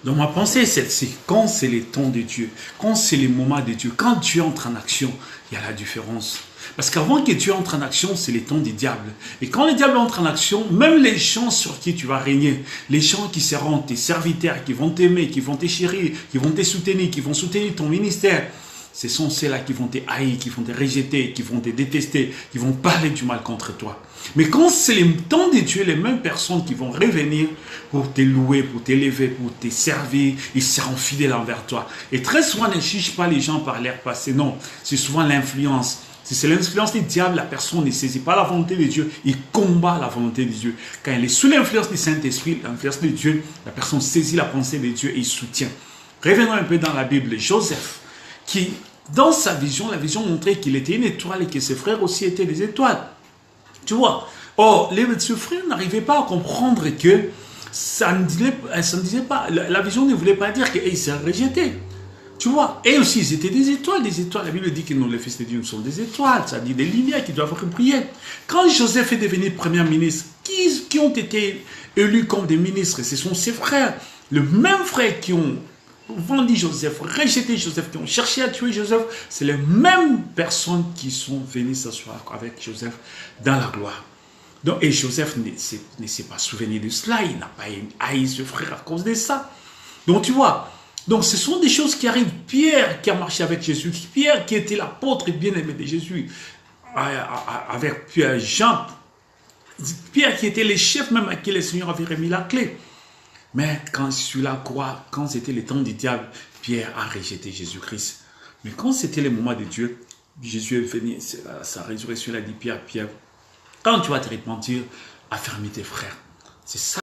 Donc ma pensée est celle-ci, quand c'est les temps de Dieu, quand c'est les moments de Dieu, quand Dieu entre en action, il y a la différence. Parce qu'avant que Dieu entre en action, c'est les temps du diable. Et quand le diable entre en action, même les gens sur qui tu vas régner, les gens qui seront tes serviteurs, qui vont t'aimer, qui vont te chérir, qui vont te soutenir, qui vont soutenir ton ministère, ce sont ceux-là qui vont te haïr, qui vont te rejeter, qui vont te détester, qui vont parler du mal contre toi. Mais quand c'est le temps de Dieu, les mêmes personnes qui vont revenir pour te louer, pour t'élever, pour te servir, ils seront fidèles envers toi. Et très souvent, ne juge pas les gens par leur passé, non. C'est souvent l'influence. Si c'est l'influence du diable, la personne ne saisit pas la volonté de Dieu, il combat la volonté de Dieu. Quand elle est sous l'influence du Saint-Esprit, l'influence de Dieu, la personne saisit la pensée de Dieu et il soutient. Revenons un peu dans la Bible. Joseph, qui, dans sa vision, la vision montrait qu'il était une étoile et que ses frères aussi étaient des étoiles. Tu vois? Or, ses frères n'arrivaient pas à comprendre que ça ne disait pas, la vision ne voulait pas dire qu'ils seraient rejetés. Tu vois? Et aussi, ils étaient des étoiles. Des étoiles, la Bible dit que nous, les fils de Dieu, nous sommes des étoiles. Ça dit des lumières qui doivent briller. Quand Joseph est devenu premier ministre, qui ont été élus comme des ministres? Ce sont ses frères. Le même frère qui ont vendu Joseph, rejeté Joseph, qui ont cherché à tuer Joseph, c'est les mêmes personnes qui sont venues s'asseoir avec Joseph dans la gloire. Donc, et Joseph ne s'est pas souvenu de cela, il n'a pas haï ce frère à cause de ça. Donc tu vois, donc ce sont des choses qui arrivent. Pierre qui a marché avec Jésus, Pierre qui était l'apôtre bien-aimé de Jésus, avec Pierre, Jean, Pierre qui était le chef même à qui le Seigneur avait remis la clé. Mais quand sur la croix, quand c'était le temps du diable, Pierre a rejeté Jésus-Christ. Mais quand c'était le moment de Dieu, Jésus est venu, sa résurrection, il a dit Pierre, quand tu vas te repentir, affermis tes frères. C'est ça.